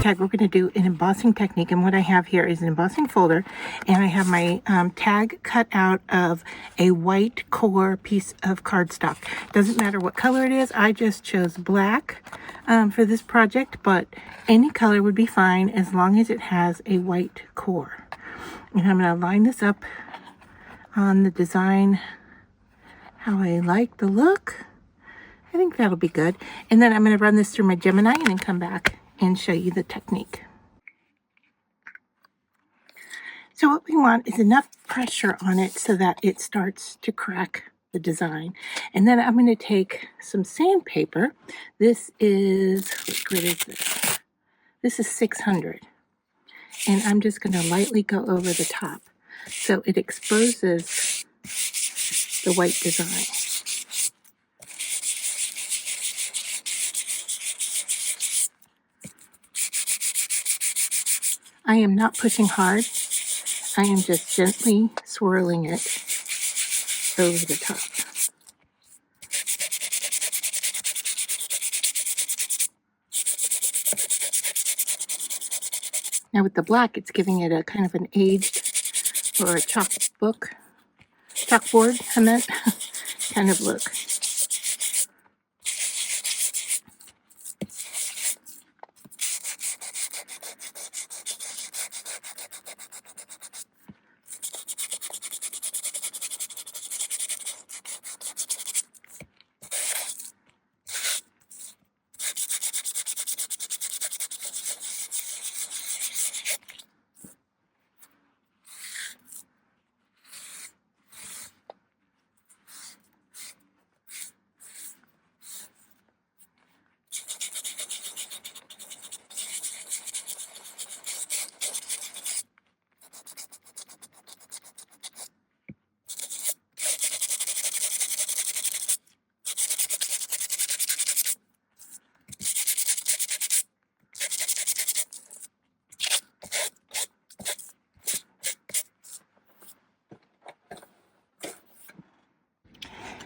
tag, we're going to do an embossing technique, and what I have here is an embossing folder, and I have my tag cut out of a white core piece of cardstock. Doesn't matter what color it is, I just chose black for this project, but any color would be fine as long as it has a white core. And I'm going to line this up on the design how I like the look. I think that'll be good. And then I'm going to run this through my Gemini and then come back and show you the technique. So what we want is enough pressure on it so that it starts to crack the design. And then I'm going to take some sandpaper. This is, what grit is this? This is 600. And I'm just going to lightly go over the top so it exposes the white design. I am not pushing hard. I am just gently swirling it over the top. Now with the black, it's giving it a kind of an aged or a chalkboard, I meant, kind of look.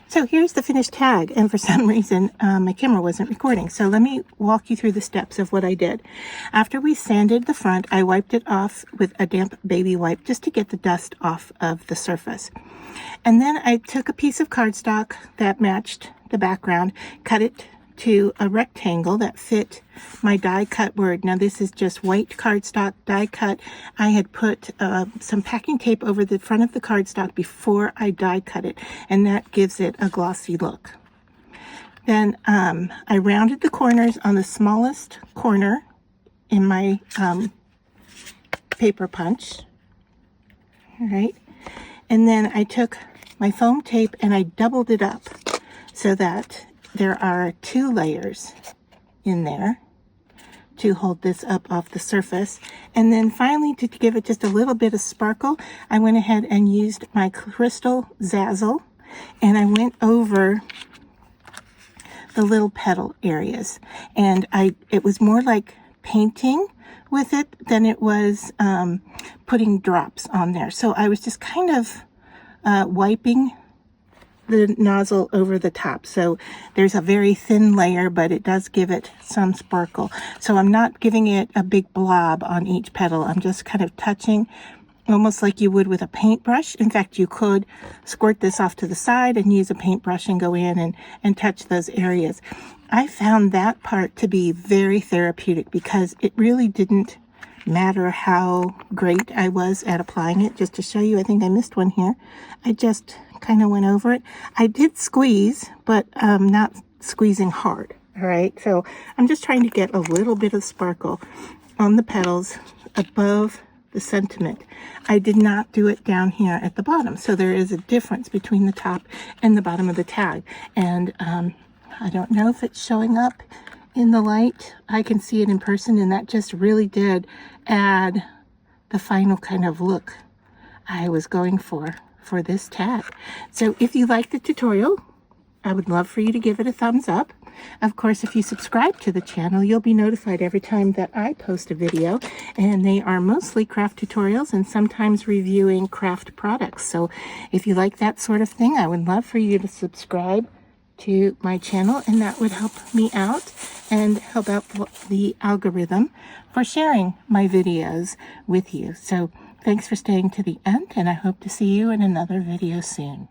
So here's the finished tag, and for some reason my camera wasn't recording. So let me walk you through the steps of what I did. After we sanded the front, I wiped it off with a damp baby wipe just to get the dust off of the surface. And then I took a piece of cardstock that matched the background, cut it to a rectangle that fit my die cut word. Now this is just white cardstock die cut. I had put some packing tape over the front of the cardstock before I die cut it, and that gives it a glossy look. Then I rounded the corners on the smallest corner in my paper punch. All right, and then I took my foam tape and I doubled it up so that there are 2 layers in there to hold this up off the surface. And then finally, to give it just a little bit of sparkle, I went ahead and used my crystal Zazzle, and I went over the little petal areas. And it was more like painting with it than it was putting drops on there. So I was just kind of wiping the nozzle over the top. So there's a very thin layer, but it does give it some sparkle. So I'm not giving it a big blob on each petal. I'm just kind of touching almost like you would with a paintbrush. In fact, you could squirt this off to the side and use a paintbrush and go in and touch those areas. I found that part to be very therapeutic because it really didn't matter how great I was at applying it. Just to show you, I think I missed one here. I just kind of went over it. I did squeeze, but not squeezing hard. All right, so I'm just trying to get a little bit of sparkle on the petals above the sentiment. I did not do it down here at the bottom, so there is a difference between the top and the bottom of the tag. And I don't know if it's showing up in the light. I can see it in person, and that just really did add the final kind of look I was going for this tag. So if you like the tutorial, I would love for you to give it a thumbs up. Of course, if you subscribe to the channel, you'll be notified every time that I post a video, and they are mostly craft tutorials and sometimes reviewing craft products. So if you like that sort of thing, I would love for you to subscribe to my channel, and that would help me out and help out the algorithm for sharing my videos with you. So thanks for staying to the end, and I hope to see you in another video soon.